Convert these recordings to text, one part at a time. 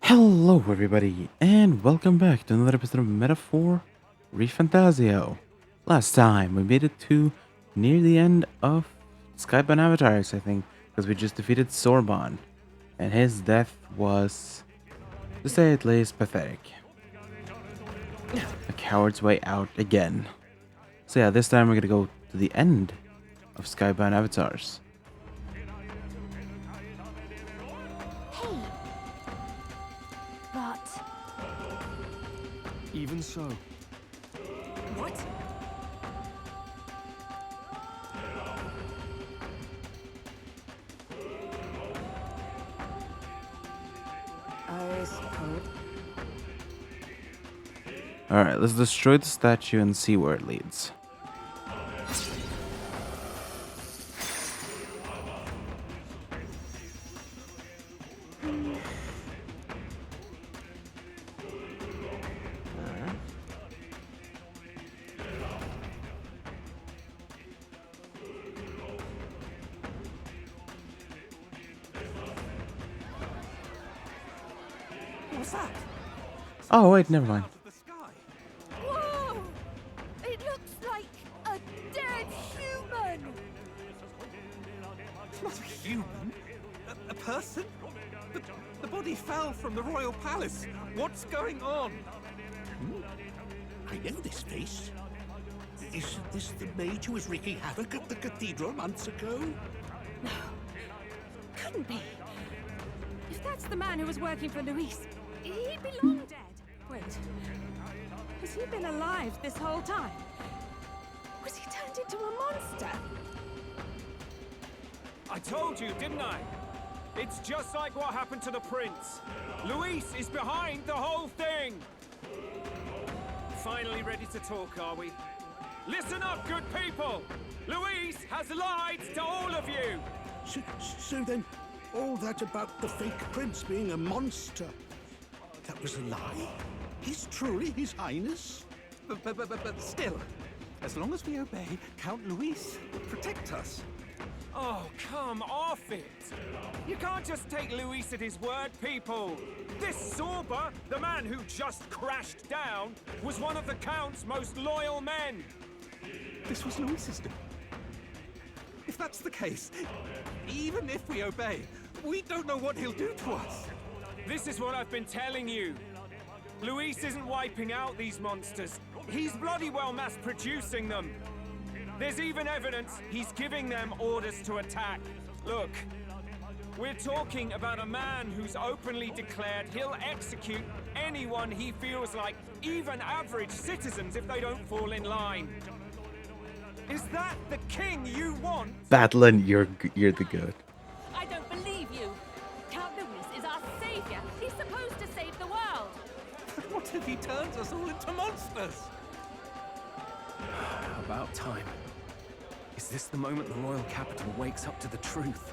Hello everybody, and welcome back to another episode of Metaphor ReFantazio. Last time, we made it to near the end of Skybound Avatars, I think, because we just defeated Sorbonne, and his death was, to say at least, pathetic. A coward's way out again. So yeah, this time we're gonna go to the end of Skybound Avatars. But Even so, what? I suppose. Alright, let's destroy the statue and see where it leads. what's that? Oh wait, never mind. Out of the sky. Whoa! It looks like a dead human! Not a human. A person? The body fell from the royal palace. What's going on? I know this face. Isn't this the mage who was wreaking havoc at the cathedral months ago? No. Couldn't be. If that's the man who was working for Luis, he'd be long dead. Wait. Has he been alive this whole time? Was he turned into a monster? I told you, didn't I? It's just like what happened to the prince. Luis is behind the whole thing. Finally ready to talk, are we? Listen up, good people! Luis has lied to all of you! So then, all that about the fake prince being a monster, that was a lie? He's truly His Highness? But still, as long as we obey, Count Luis will protect us. Oh, come off it! You can't just take Luis at his word, people! This Sorba, the man who just crashed down, was one of the Count's most loyal men! This was Luis's doing. If that's the case, even if we obey, we don't know what he'll do to us. This is what I've been telling you. Luis isn't wiping out these monsters. He's bloody well mass-producing them. There's even evidence he's giving them orders to attack. Look, we're talking about a man who's openly declared he'll execute anyone he feels like, even average citizens, if they don't fall in line. Is that the king you want? Batlin, you're the good. I don't believe you. Count Luis is our savior. He's supposed to save the world. What if he turns us all into monsters? About time. Is this the moment the royal capital wakes up to the truth?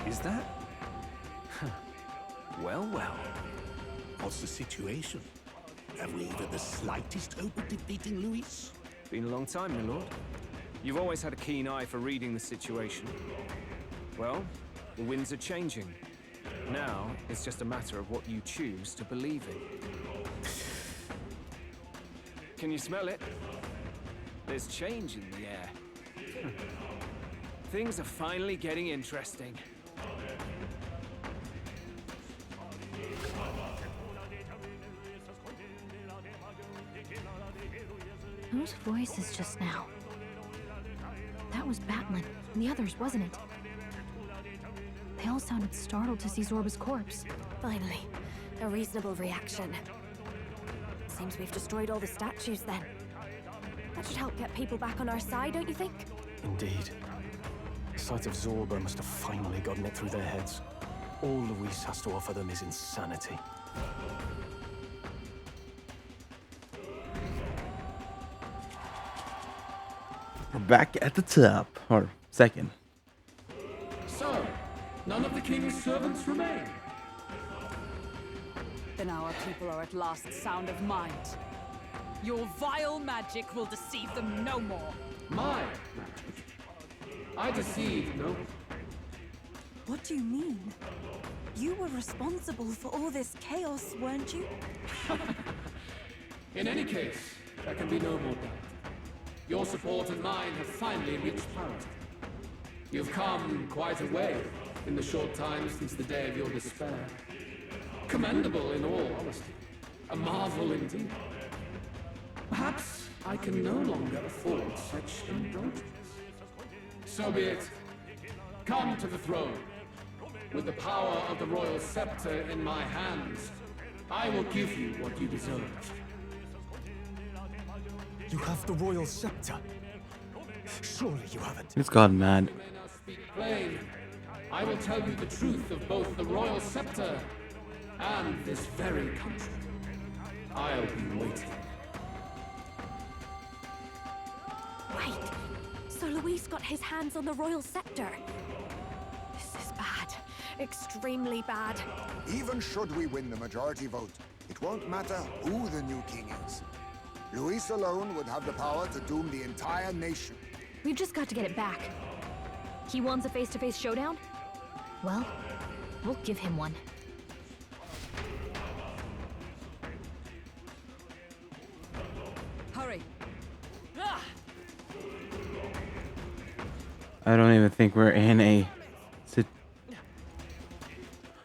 Is that? Huh. Well. What's the situation? Have we even the slightest hope of defeating Luis? Been a long time, my lord. You've always had a keen eye for reading the situation. Well, the winds are changing. Now, it's just a matter of what you choose to believe in. Can you smell it? There's change in the air. Things are finally getting interesting. Whose voices just now? That was Batlin, and the others, wasn't it? They all sounded startled to see Zorba's corpse. Finally, a reasonable reaction. Seems we've destroyed all the statues then. That should help get people back on our side, don't you think? Indeed. The sight of Zorba must have finally gotten it through their heads. All Luis has to offer them is insanity. We're back at the top, or second. So, none of the king's servants remain. Then our people are at last sound of mind. Your vile magic will deceive them no more. My magic. I deceive no. What do you mean? You were responsible for all this chaos, weren't you? In any case, there can be no more doubt. Your support and mine have finally reached parity. You've come quite a way in the short time since the day of your despair. Commendable in all honesty. A marvel indeed. Perhaps I can no longer afford such indulgence. So be it. Come to the throne. With the power of the royal scepter in my hands, I will give you what you deserve. You have the royal scepter. Surely you haven't. It's gone mad. You may now speak plain. I will tell you the truth of both the royal scepter and this very country. I'll be waiting. Wait. So Luis got his hands on the royal scepter. This is bad. Extremely bad. Even should we win the majority vote, it won't matter who the new king is. Luis alone would have the power to doom the entire nation. We've just got to get it back. He wants a face-to-face showdown? Well, we'll give him one. Hurry. I don't even think we're in a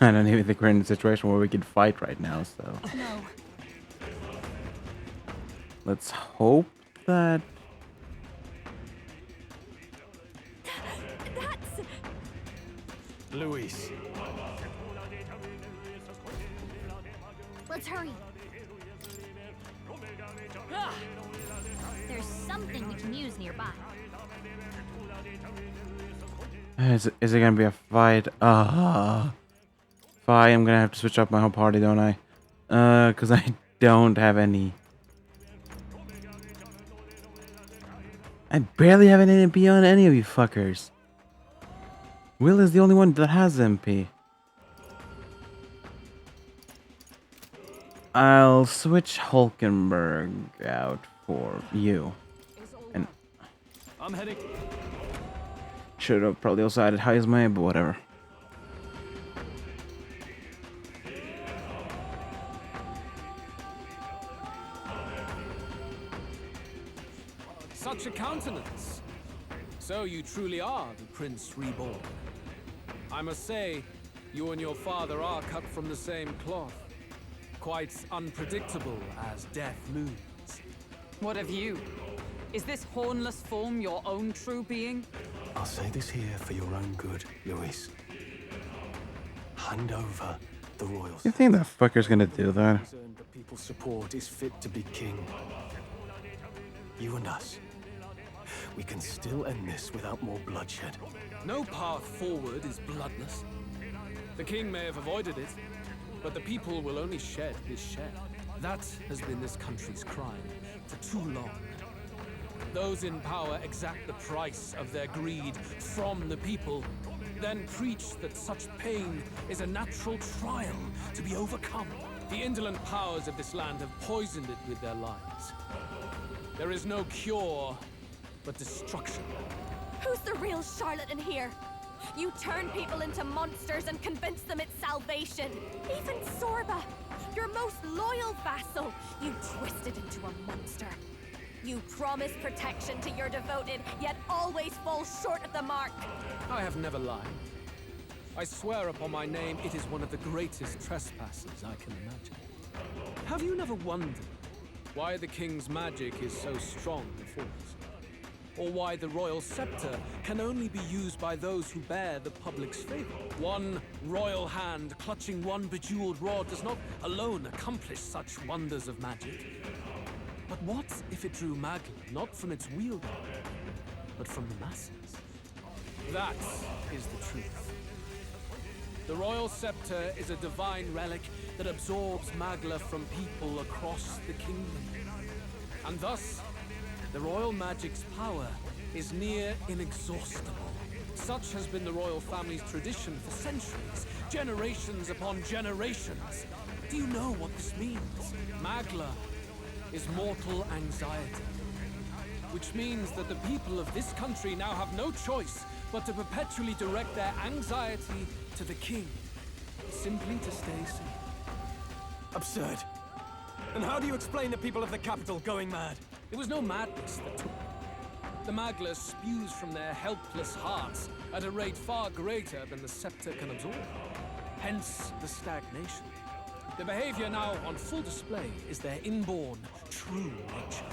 I don't even think we're in a situation where we can fight right now, so No. let's hope that That's... Luis. Let's hurry. There's something we can use nearby. is it gonna be a fight? Fine, I'm gonna have to switch up my whole party, don't I? Cause I don't have any. I barely have an MP on any of you fuckers. Will is the only one that has MP. I'll switch Hulkenberg out for you. And I'm heading. should have probably also added Heisman, but whatever. Such a countenance. So you truly are the Prince Reborn. I must say, you and your father are cut from the same cloth. Quite unpredictable as death looms. What of you? Is this hornless form your own true being? I'll say this here for your own good, Luis. Hand over the royal You think that fucker's gonna do that? The people's support is fit to be king. You and us. We can still end this without more bloodshed. No path forward is bloodless. The king may have avoided it, but the people will only shed his share. That has been this country's crime for too long. Those in power exact the price of their greed from the people, then preach that such pain is a natural trial to be overcome. The indolent powers of this land have poisoned it with their lies. There is no cure, but destruction. Who's the real Charlotte in here? You turn people into monsters and convince them it's salvation. Even Sorba, your most loyal vassal, you twisted into a monster. You promise protection to your devoted, yet always fall short of the mark. I have never lied. I swear upon my name, it is one of the greatest trespasses I can imagine. Have you never wondered why the king's magic is so strong a force? Or why the royal scepter can only be used by those who bear the public's favor? One royal hand clutching one bejeweled rod does not alone accomplish such wonders of magic. But what if it drew Magla not from its wielder, but from the masses? That is the truth. The royal scepter is a divine relic that absorbs Magla from people across the kingdom. And thus, the royal magic's power is near inexhaustible. Such has been the royal family's tradition for centuries, generations upon generations. Do you know what this means? Magla is mortal anxiety. which means that the people of this country now have no choice but to perpetually direct their anxiety to the king, simply to stay safe. Absurd. And how do you explain the people of the capital going mad? It was no madness that took them. The Magla spews from their helpless hearts at a rate far greater than the scepter can absorb. Hence the stagnation. The behavior now on full display is their inborn, true nature.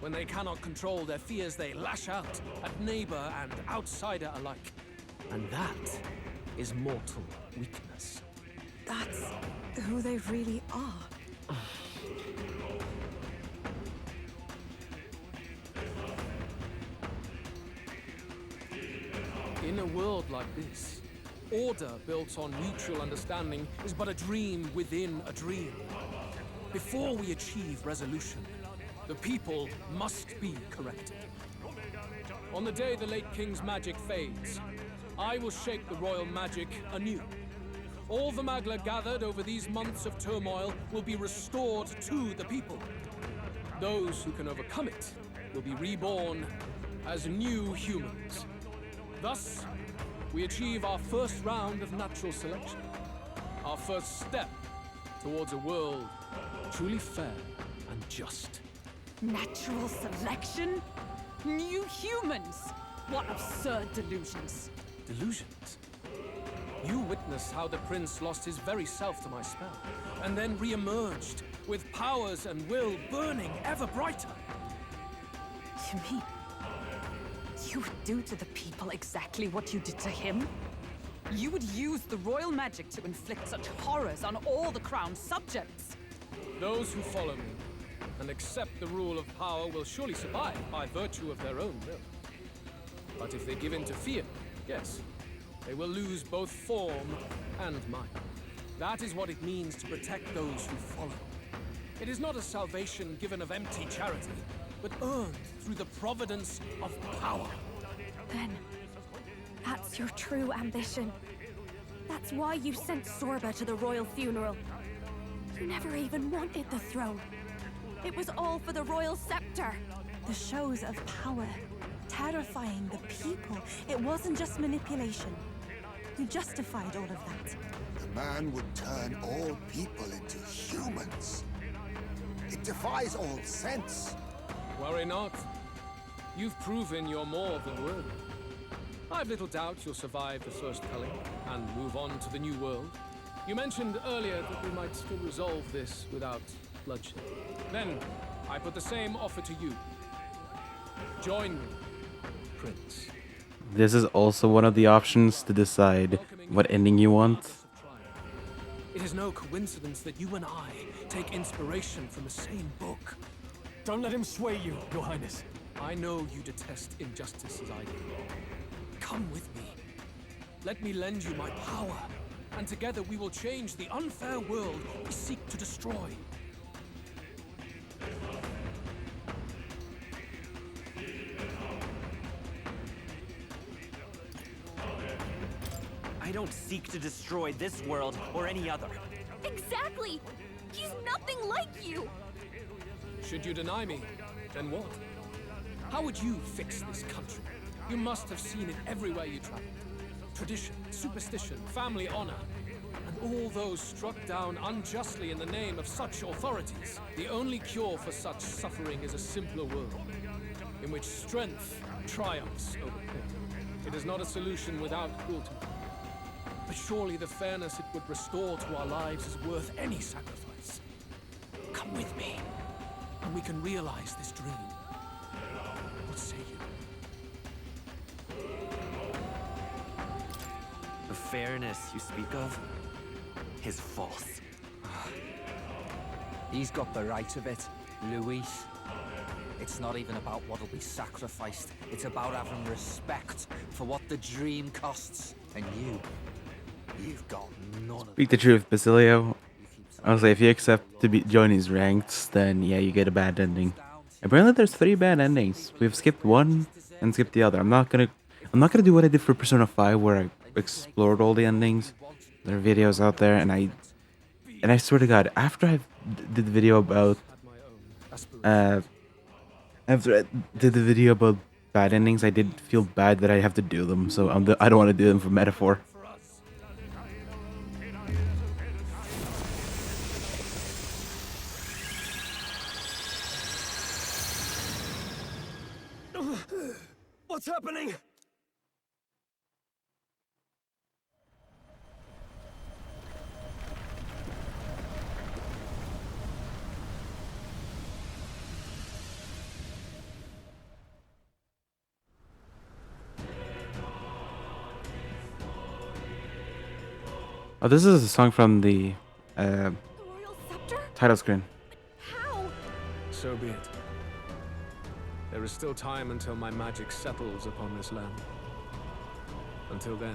When they cannot control their fears, they lash out at neighbor and outsider alike. And that is mortal weakness. That's who they really are. In a world like this, order built on mutual understanding is but a dream within a dream. Before we achieve resolution, the people must be corrected. On the day the late king's magic fades, I will shape the royal magic anew. All the Magla gathered over these months of turmoil will be restored to the people. Those who can overcome it will be reborn as new humans. Thus, we achieve our first round of natural selection. Our first step towards a world truly fair and just. Natural selection? New humans? What absurd delusions. Delusions? You witnessed how the prince lost his very self to my spell, and then re-emerged with powers and will burning ever brighter. You mean you would do to the people exactly what you did to him? You would use the royal magic to inflict such horrors on all the crown's subjects? Those who follow me and accept the rule of power will surely survive by virtue of their own will. But if they give in to fear, yes, they will lose both form and mind. That is what it means to protect those who follow. It is not a salvation given of empty charity, but earned through the providence of power. Then, that's your true ambition. That's why you sent Sorba to the royal funeral. You never even wanted the throne. It was all for the royal scepter. The shows of power, terrifying the people. It wasn't just manipulation. You justified all of that. The man would turn all people into humans. It defies all sense. Worry not. You've proven you're more than worthy. I've little doubt you'll survive the first culling and move on to the new world. You mentioned earlier that we might still resolve this without bloodshed. Then, I put the same offer to you. Join me, Prince. This is also one of the options to decide what ending you want. It is no coincidence that you and I take inspiration from the same book. Don't let him sway you, Your Highness. I know you detest injustice as I do. Come with me. Let me lend you my power, and together we will change the unfair world we seek to destroy. I don't seek to destroy this world or any other. Exactly! He's nothing like you! Should you deny me, then what? How would you fix this country? You must have seen it everywhere you traveled. Tradition, superstition, family honor, and all those struck down unjustly in the name of such authorities. The only cure for such suffering is a simpler world, in which strength triumphs over pain. It is not a solution without cruelty. But surely the fairness it would restore to our lives is worth any sacrifice. Come with me, and we can realize this dream. What say you? The fairness you speak of is false. He's got the right of it, Luis. It's not even about what'll be sacrificed. It's about having respect for what the dream costs. And you've got none of Speak the truth, Basilio. Honestly, if you accept to join his ranks, then yeah, you get a bad ending. Apparently, there's 3 bad endings. We've skipped one and skipped the other. I'm not gonna do what I did for Persona 5, where I explored all the endings. There are videos out there, and I swear to God, after I did the video about After I did the video about bad endings, I did feel bad that I have to do them, so I don't want to do them for metaphor. What's happening? Oh, this is a song from the Royal scepter? title screen. How? So be it. There is still time until my magic settles upon this land. Until then,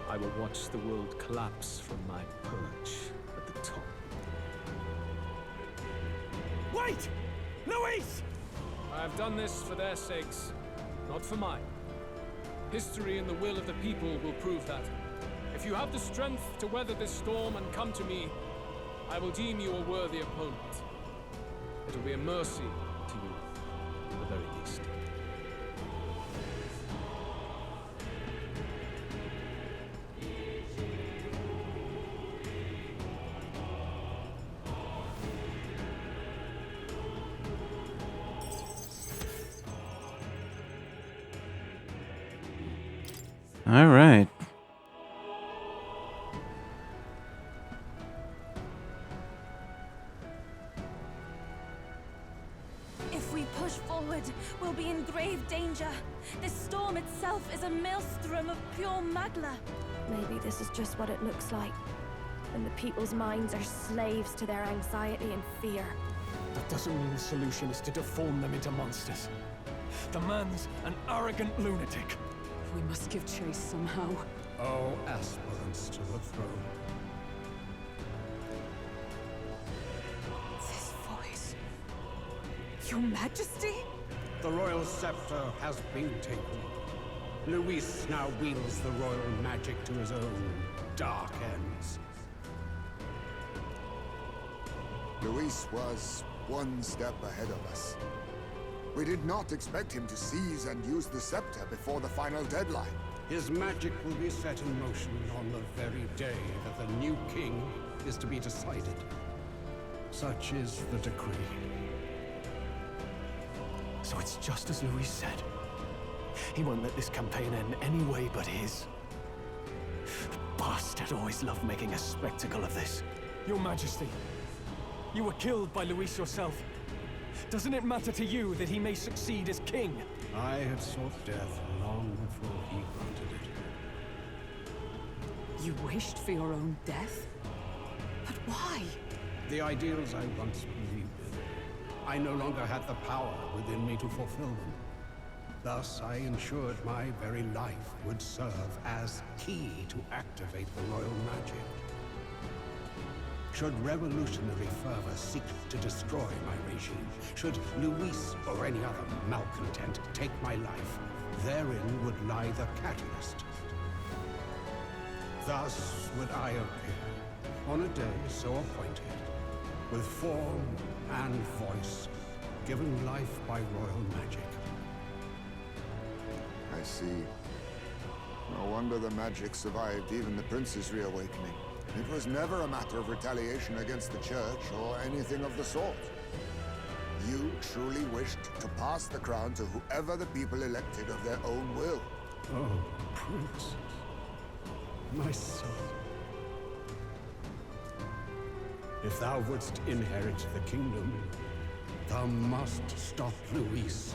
I will watch the world collapse from my perch at the top. Wait! Luis! I have done this for their sakes, not for mine. History and the will of the people will prove that. If you have the strength to weather this storm and come to me, I will deem you a worthy opponent. It will be a mercy to you, at the very least. All right. If we push forward, we'll be in grave danger. This storm itself is a maelstrom of pure magla. Maybe this is just what it looks like. And the people's minds are slaves to their anxiety and fear. That doesn't mean the solution is to deform them into monsters. The man's an arrogant lunatic. We must give chase somehow. All aspirants to the throne. This voice. Your Majesty? The royal scepter has been taken. Luis now wields the royal magic to his own dark ends. Luis was one step ahead of us. We did not expect him to seize and use the scepter before the final deadline. His magic will be set in motion on the very day that the new king is to be decided. Such is the decree. So it's just as Luis said. He won't let this campaign end any way but his. The bastard always loved making a spectacle of this. Your Majesty, you were killed by Luis yourself. Doesn't it matter to you that he may succeed as king? I had sought death long before he granted it. You wished for your own death? But why? The ideals I once believed in, I no longer had the power within me to fulfill them. Thus, I ensured my very life would serve as key to activate the royal magic. Should revolutionary fervor seek to destroy my regime, should Luis or any other malcontent take my life, therein would lie the catalyst. Thus would I appear, on a day so appointed, with form and voice, given life by royal magic. I see. No wonder the magic survived even the prince's reawakening. It was never a matter of retaliation against the church or anything of the sort. You truly wished to pass the crown to whoever the people elected of their own will. Oh, Prince. My son. If thou wouldst inherit the kingdom, thou must stop Luis.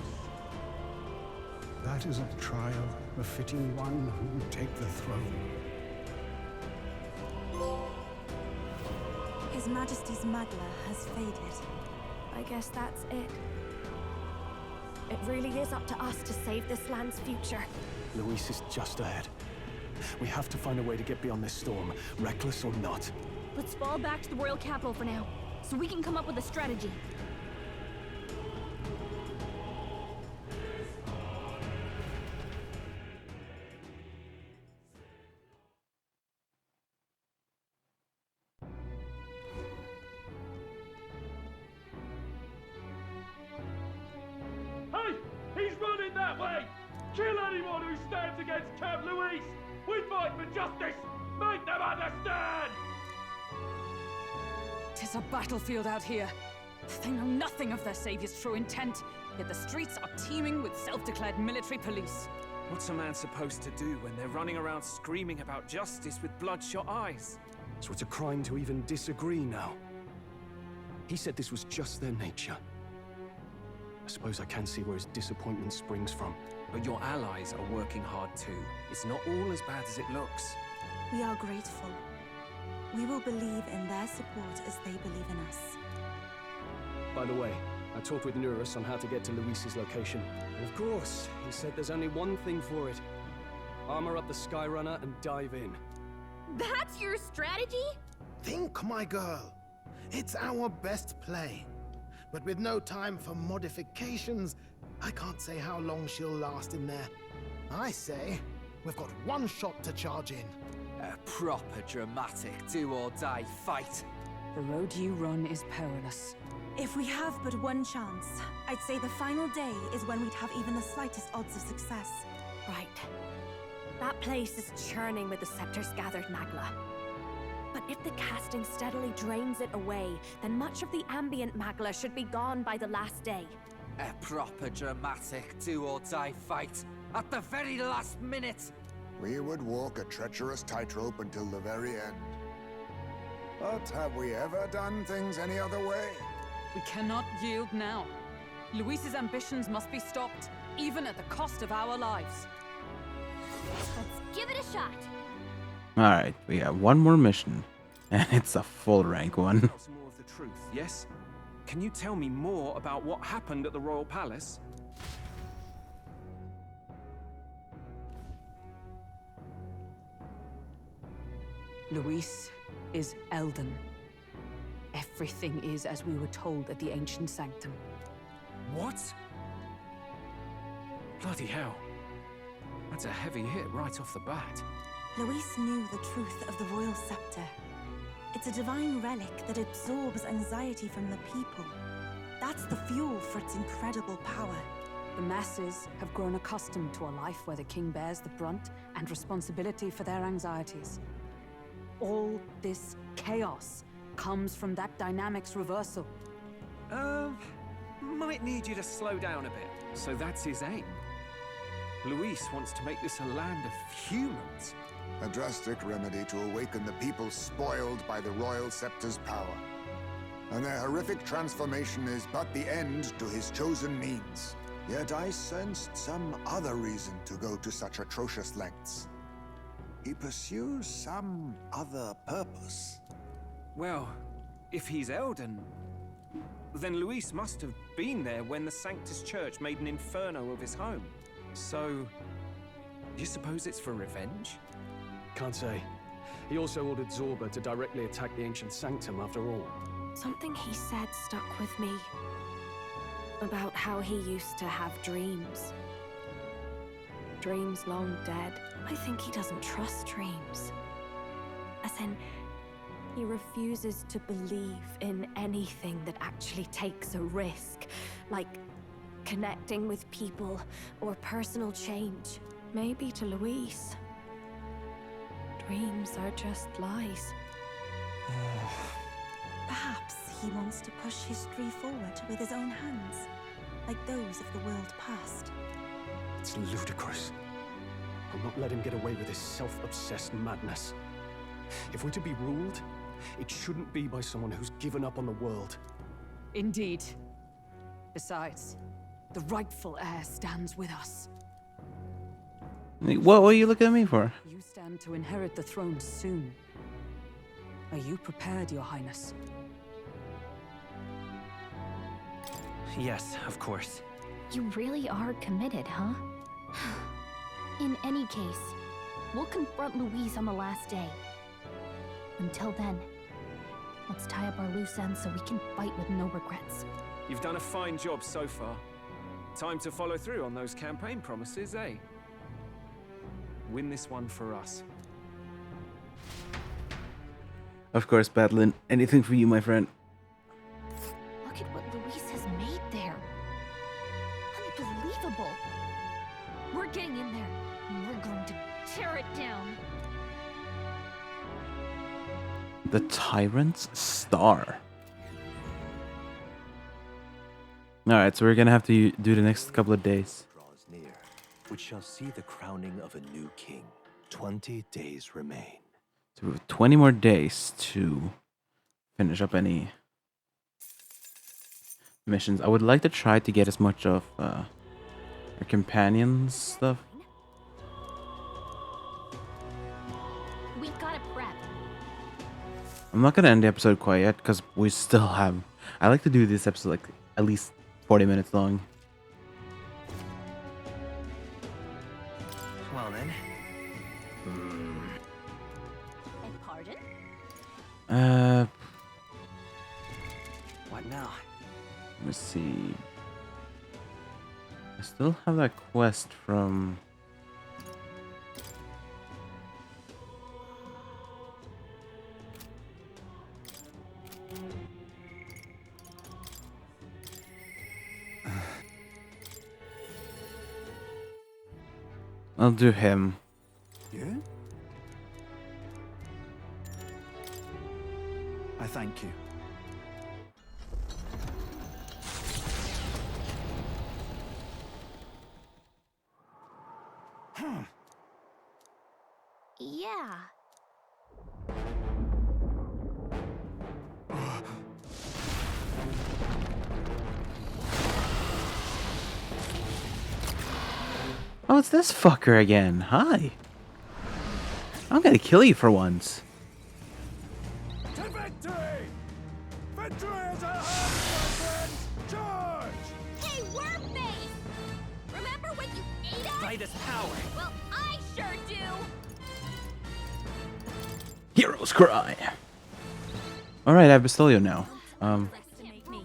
That is a trial befitting one who would take the throne. His Majesty's Magla has faded. I guess that's it. It really is up to us to save this land's future. Luis is just ahead. We have to find a way to get beyond this storm, reckless or not. Let's fall back to the royal capital for now, so we can come up with a strategy. Kill anyone who stands against Camp Luis! We fight for justice! Make them understand! 'Tis a battlefield out here. They know nothing of their savior's true intent, yet the streets are teeming with self-declared military police. What's a man supposed to do when they're running around screaming about justice with bloodshot eyes? So it's a crime to even disagree now. He said this was just their nature. I suppose I can see where his disappointment springs from. But your allies are working hard too. It's not all as bad as it looks. We are grateful. We will believe in their support as they believe in us. By the way, I talked with Eurus on how to get to Luis's location. And of course, he said there's only one thing for it. Armor up the Skyrunner and dive in. That's your strategy? Think, my girl. It's our best play. But with no time for modifications, I can't say how long she'll last in there. I say, we've got one shot to charge in. A proper dramatic do-or-die fight. The road you run is perilous. If we have but one chance, I'd say the final day is when we'd have even the slightest odds of success. Right. That place is churning with the Scepter's gathered magla. But if the casting steadily drains it away, then much of the ambient magla should be gone by the last day. A proper dramatic do-or-die fight. At the very last minute. We would walk a treacherous tightrope until the very end. But have we ever done things any other way? We cannot yield now. Luis's ambitions must be stopped, even at the cost of our lives. Let's give it a shot. Alright, we got one more mission. And it's a full rank one. Some more of the truth, yes? Can you tell me more about what happened at the Royal Palace? Luis is Elden. Everything is as we were told at the Ancient Sanctum. What? Bloody hell. That's a heavy hit right off the bat. Luis knew the truth of the Royal Scepter. It's a divine relic that absorbs anxiety from the people. That's the fuel for its incredible power. The masses have grown accustomed to a life where the king bears the brunt and responsibility for their anxieties. All this chaos comes from that dynamics reversal. Might need you to slow down a bit. So that's his aim. Luis wants to make this a land of humans. A drastic remedy to awaken the people spoiled by the Royal Scepter's power. And their horrific transformation is but the end to his chosen means. Yet I sensed some other reason to go to such atrocious lengths. He pursues some other purpose. Well, if he's Elden, then Luis must have been there when the Sanctus Church made an inferno of his home. So, do you suppose it's for revenge? Can't say. He also ordered Zorba to directly attack the Ancient Sanctum after all. Something he said stuck with me. About how he used to have dreams. Dreams long dead. I think he doesn't trust dreams. As in, he refuses to believe in anything that actually takes a risk. Like connecting with people or personal change. Maybe to Luis, dreams are just lies. Perhaps he wants to push history forward with his own hands, like those of the world past. It's ludicrous. I'll not let him get away with his self-obsessed madness. If we're to be ruled, it shouldn't be by someone who's given up on the world. Indeed. Besides, the rightful heir stands with us. What are you looking at me for? You stand to inherit the throne soon. Are you prepared, Your Highness? Yes, of course. You really are committed, huh? In any case, we'll confront Luis on the last day. Until then, let's tie up our loose ends so we can fight with no regrets. You've done a fine job so far. Time to follow through on those campaign promises, eh? Win this one for us. Of course, Badlin. Anything for you, my friend. Look at what Luis has made there. Unbelievable. We're getting in there, and we're going to tear it down. The Tyrant's Star. Alright, so we're gonna have to do the next couple of days. Draws near, which shall see the crowning of a new king. 20 days remain. So we have 20 more days to finish up any missions. I would like to try to get as much of our companions stuff. We've got to prep. I'm not gonna end the episode quite yet because we still have. I like to do this episode like at least 40 minutes long. Well then. And pardon? What now? Let me see. I still have that quest from. I'll do him. You? I thank you. Yeah. Oh, it's this fucker again. Hi. I'm gonna kill you for once. To victory! Victory is at hand, my friends! Charge! Hey, Wormface! Remember when you ate us? By this power. Well, I sure do. Heroes cry. All right, I have Bastilio now.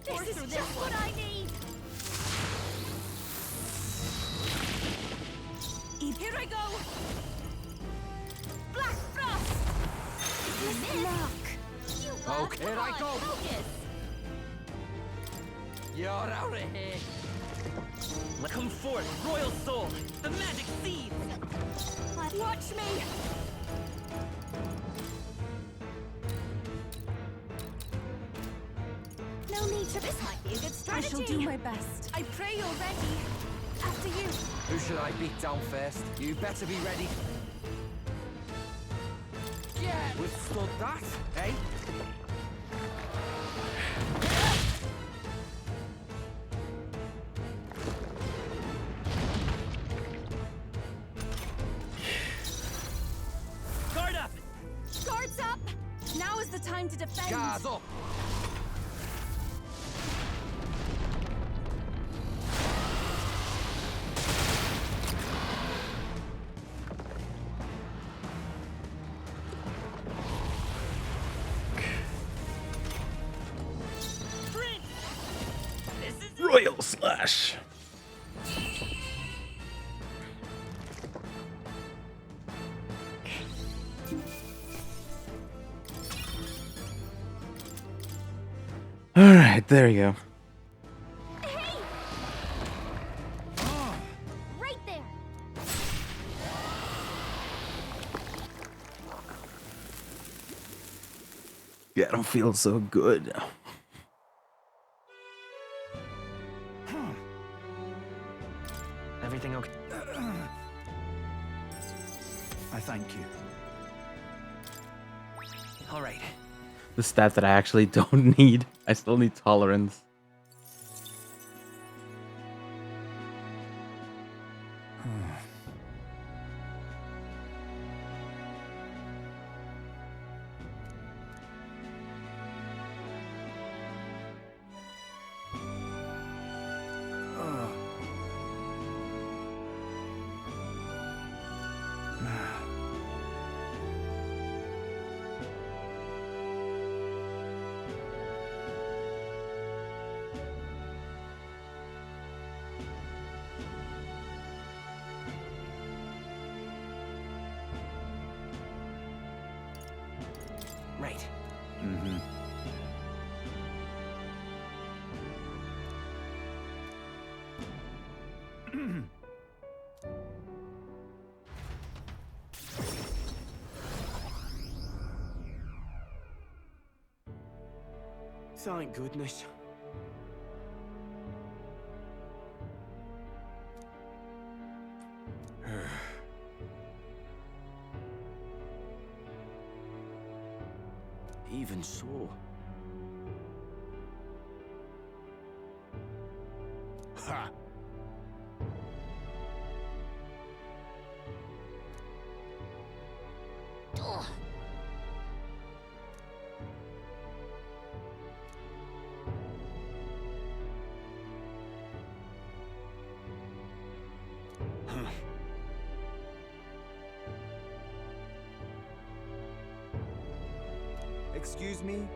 This is just what I need. Here I go! Black Frost! Okay, here I go. You're out of here. Come forth, Royal Soul, the magic seed. Watch me! No need to. This might be a good I strategy. shall do my best. I pray you're ready. After you. Who should I beat down first? You better be ready. Yeah, withstood that, eh? Guard up! Guards up! Now is the time to defend. Guards up! Royal Slash. All right, there you go. Right there. Yeah, I don't feel so good. Everything okay? I thank you. All right. The stats that I actually don't need. I still need tolerance. Thank goodness. Even so. Ha! Ugh. Excuse me?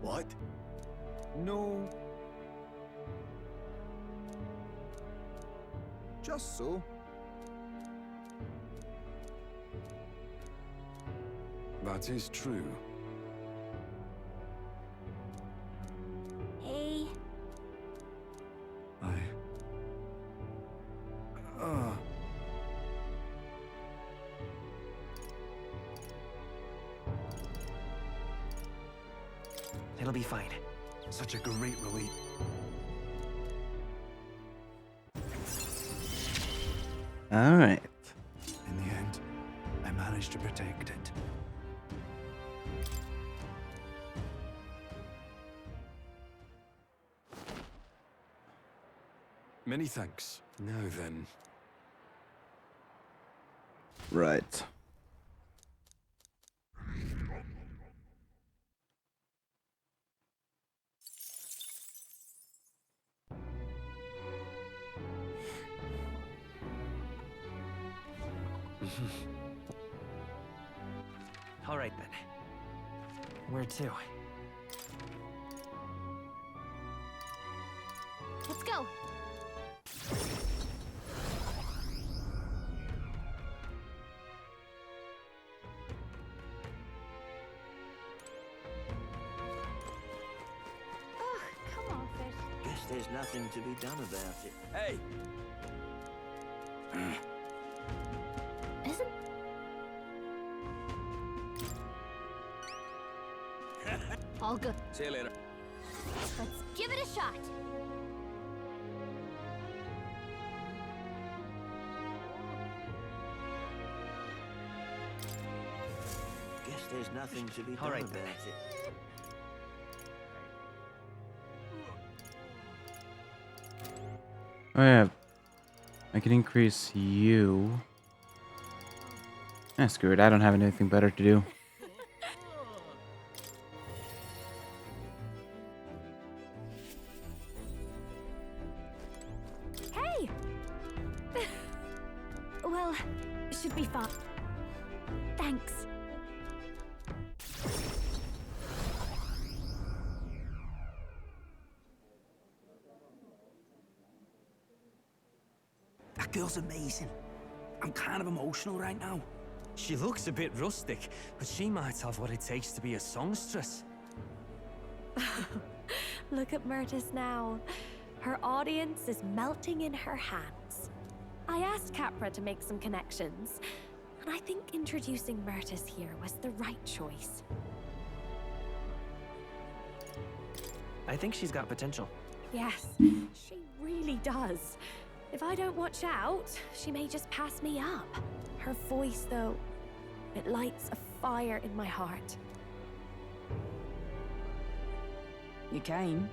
What? No. Just so. That is true. Hey. It'll be fine. Such a great relief. All right. In the end, I managed to protect it. Many thanks. Now then. Right. All right then. Where to? Let's go. Oh, come on, fish. Guess there's nothing to be done about it. Hey! Isn't... All good. See you later. Let's give it a shot. Guess there's nothing to be done All right, about then. it. Oh yeah. I can increase you. Screw it. I don't have anything better to do. Hey! Well, should be fun. Thanks. That girl's amazing. I'm kind of emotional right now. She looks a bit rustic, but she might have what it takes to be a songstress. Look at Myrtis now. Her audience is melting in her hands. I asked Capra to make some connections, and I think introducing Myrtis here was the right choice. I think she's got potential. Yes, she really does. If I don't watch out, she may just pass me up. Her voice, though, it lights a fire in my heart. You came?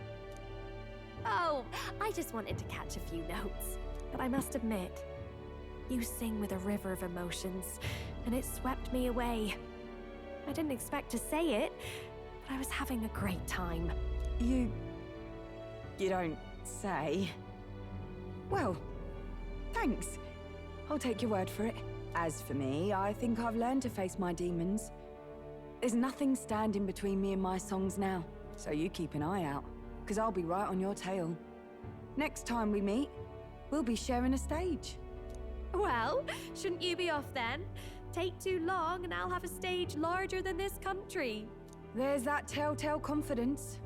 Oh, I just wanted to catch a few notes. But I must admit, you sing with a river of emotions, and it swept me away. I didn't expect to say it, but I was having a great time. You don't say. Well, Thanks. I'll take your word for it. As for me, I think I've learned to face my demons. There's nothing standing between me and my songs now, so you keep an eye out, because I'll be right on your tail. Next time we meet, we'll be sharing a stage. Well, shouldn't you be off then? Take too long and I'll have a stage larger than this country. There's that telltale confidence.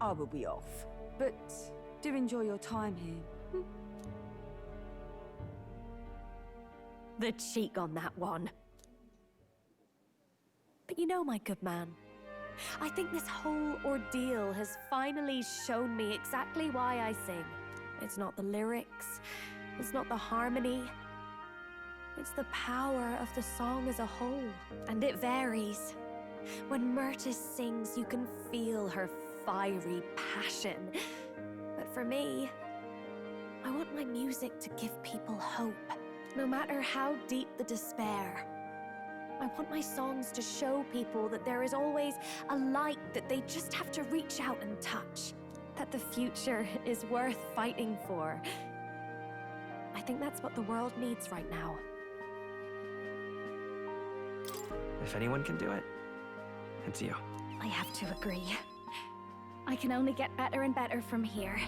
I will be off, but do enjoy your time here. The cheek on that one. But you know, my good man, I think this whole ordeal has finally shown me exactly why I sing. It's not the lyrics, it's not the harmony, it's the power of the song as a whole. And it varies. When Myrtis sings, you can feel her fiery passion. But for me, I want my music to give people hope, no matter how deep the despair. I want my songs to show people that there is always a light that they just have to reach out and touch. That the future is worth fighting for. I think that's what the world needs right now. If anyone can do it, it's you. I have to agree. I can only get better and better from here.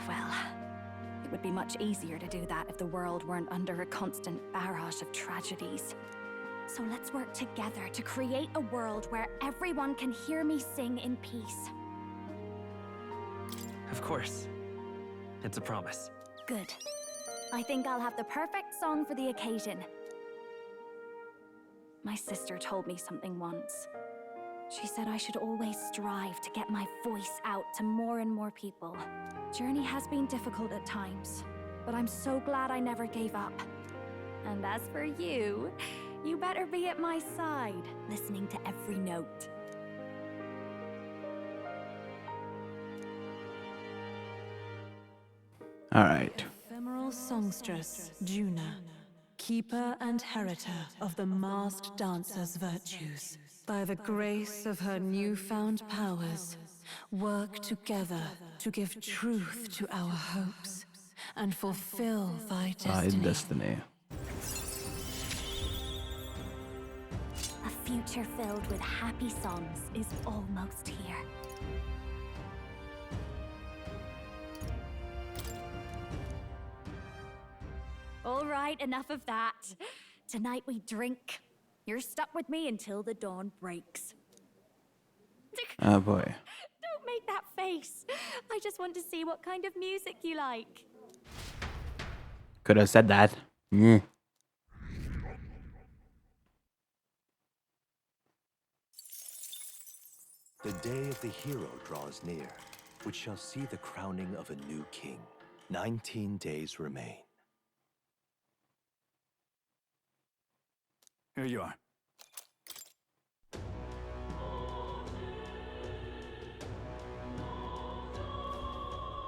Well, it would be much easier to do that if the world weren't under a constant barrage of tragedies. So let's work together to create a world where everyone can hear me sing in peace. Of course. It's a promise. Good. I think I'll have the perfect song for the occasion. My sister told me something once. She said I should always strive to get my voice out to more and more people. Journey has been difficult at times, but I'm so glad I never gave up. And as for you, you better be at my side, listening to every note. All right. Ephemeral songstress, Juna, keeper and heritor of the masked dancer's virtues. By the grace of her newfound powers, work together to give truth to our hopes and fulfill thy destiny. A future filled with happy songs is almost here. All right, enough of that. Tonight we drink. You're stuck with me until the dawn breaks. Oh boy. Don't make that face. I just want to see what kind of music you like. Could have said that. Yeah. The day of the hero draws near, which shall see the crowning of a new king. 19 days remain. Here you are.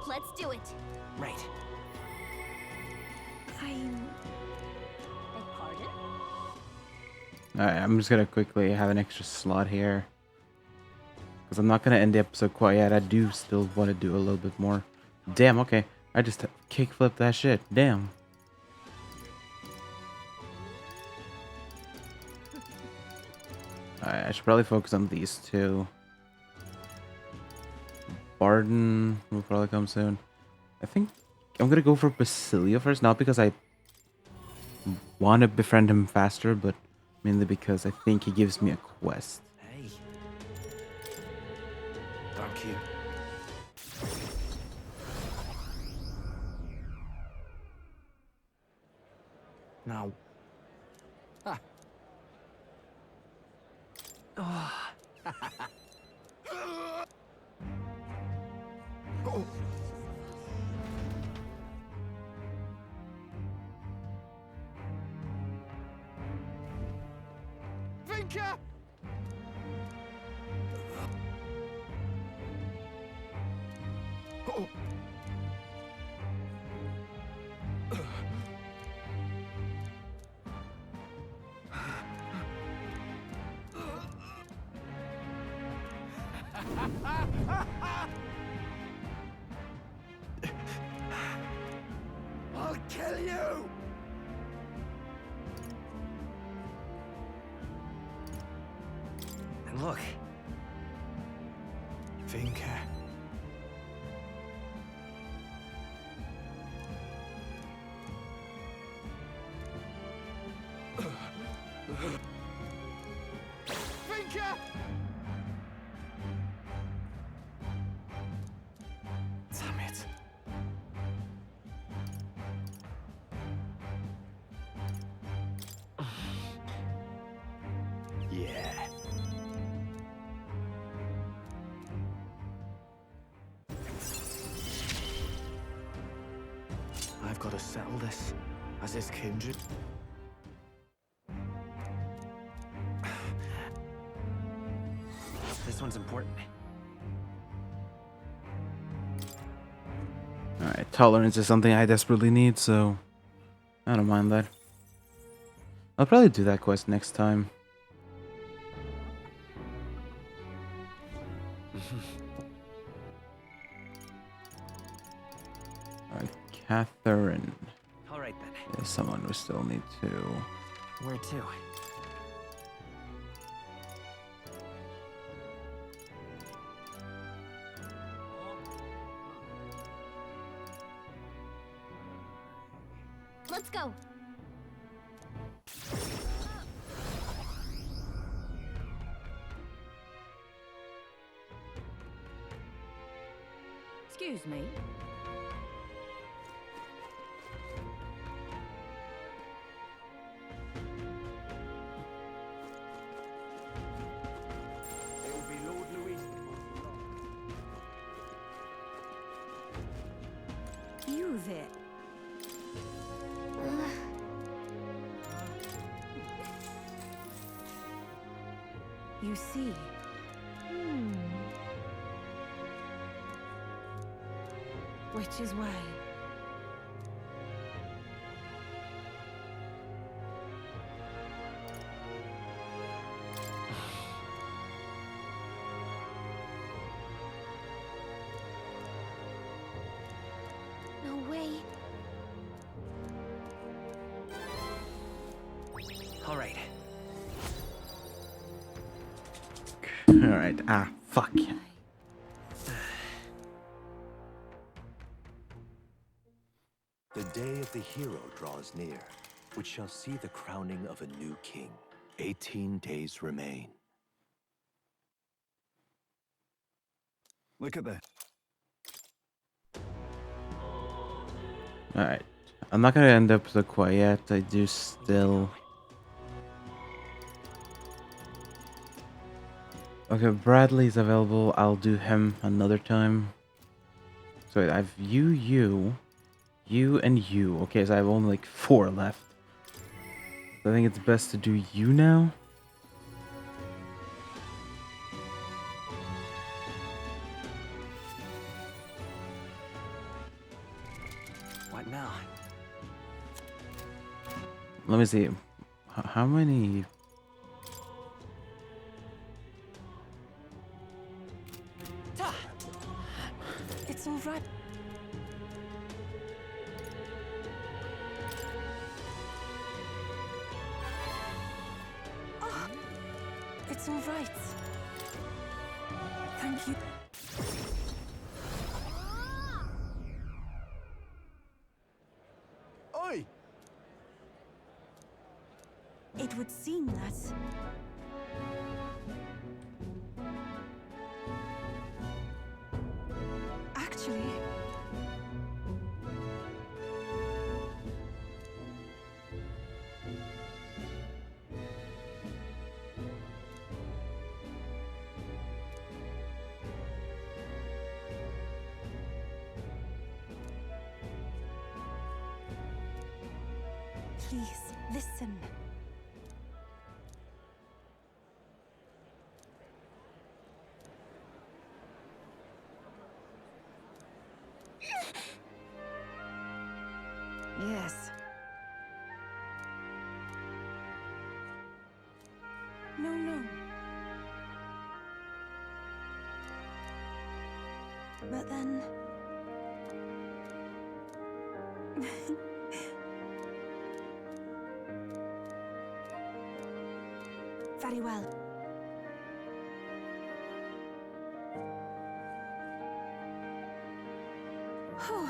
Let's do it. Right. Beg pardon? Alright, I'm just gonna quickly have an extra slot here. Because I'm not gonna end the episode quite yet. I do still want to do a little bit more. Damn, okay. I just kickflipped that shit. Damn. Alright, I should probably focus on these two. Barden will probably come soon. I think I'm gonna go for Basilio first, not because I want to befriend him faster, but mainly because I think he gives me a quest. Hey. Thank you. Now. Ah. Oh. Oh. Vinka! Oh. I'll kill you! And look. Finka. Finka! Damn it. Yeah. I've got to settle this. As his kindred. This one's important. Alright, tolerance is something I desperately need, so I don't mind that. I'll probably do that quest next time. Alright, Catherine. Alright then. There's someone we still need to... Where to? Let's go. Excuse me. It will be Lord Louis. You there. You see. Which is way? No way. Alright. Alright, fuck. The day of the hero draws near, which shall see the crowning of a new king. 18 days remain. Look at that. Alright. I'm not gonna end up the quite yet. I do still... Okay, Bradley's available. I'll do him another time. So wait, I've you, and you. Okay, so I have only like 4 left. So I think it's best to do you now. What now? Let me see. How many... It's all right. Oh, it's all right. Thank you. Oi! It would seem that... Actually... Please, listen. Yes. No. But then... Very well. Whew.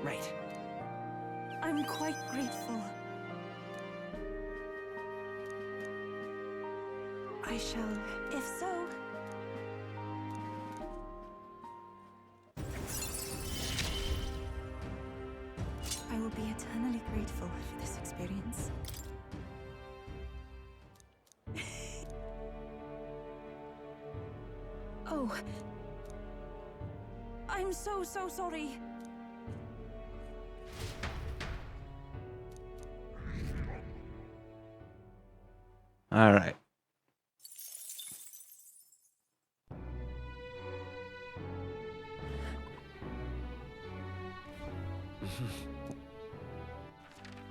Right. I'm quite grateful. I shall, if so. I will be eternally grateful for this experience. Oh. I'm so sorry. All right.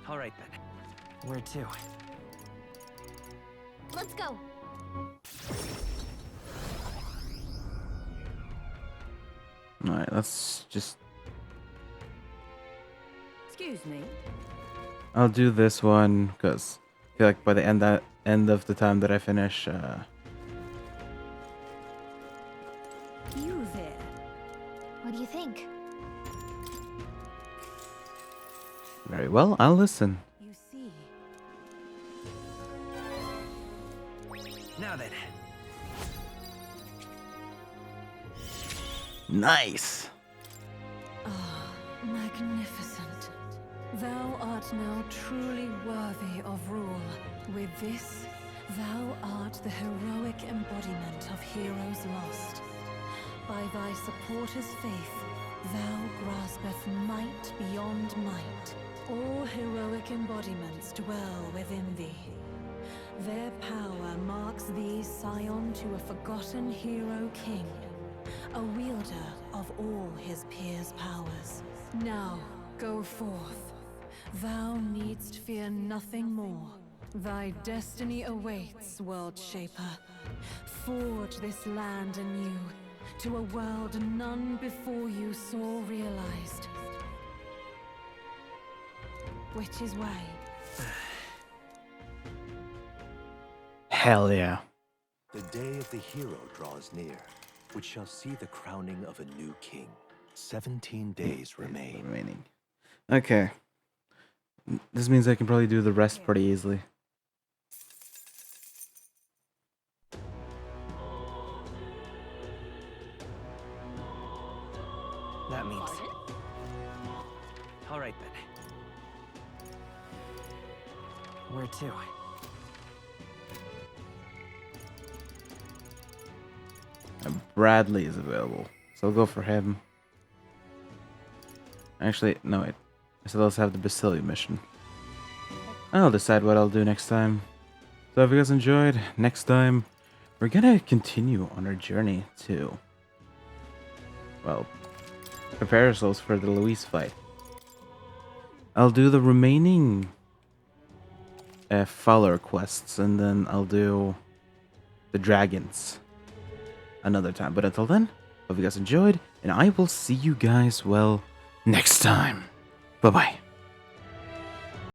All right then. Where to? Let's go. All right, let's just... Excuse me. I'll do this one because I feel like by the end of the time that I finish, You there? What do you think? very well, I'll listen. You see. Now then. Nice. Ah, magnificent. Thou art now truly worthy of rule. With this, thou art the heroic embodiment of heroes lost. By thy supporters' faith, thou graspeth might beyond might. All heroic embodiments dwell within thee. Their power marks thee scion to a forgotten hero king, a wielder of all his peers' powers. Now, go forth. Thou needst fear nothing more. Thy destiny awaits, World Shaper. Forge this land anew, to a world none before you saw realized. Which is way? Hell yeah. The day of the hero draws near, which shall see the crowning of a new king. 17 days remain. Okay. This means I can probably do the rest pretty easily. That means. All right then. Where to? And Bradley is available, so I'll go for him. Actually, no wait. I still also have the Basilia mission. I'll decide what I'll do next time. So if you guys enjoyed, next time we're gonna continue on our journey to, well, prepare ourselves for the Luis fight. I'll do the remaining follower quests, and then I'll do the dragons another time. But until then, hope you guys enjoyed, and I will see you guys, well, next time. Bye-bye.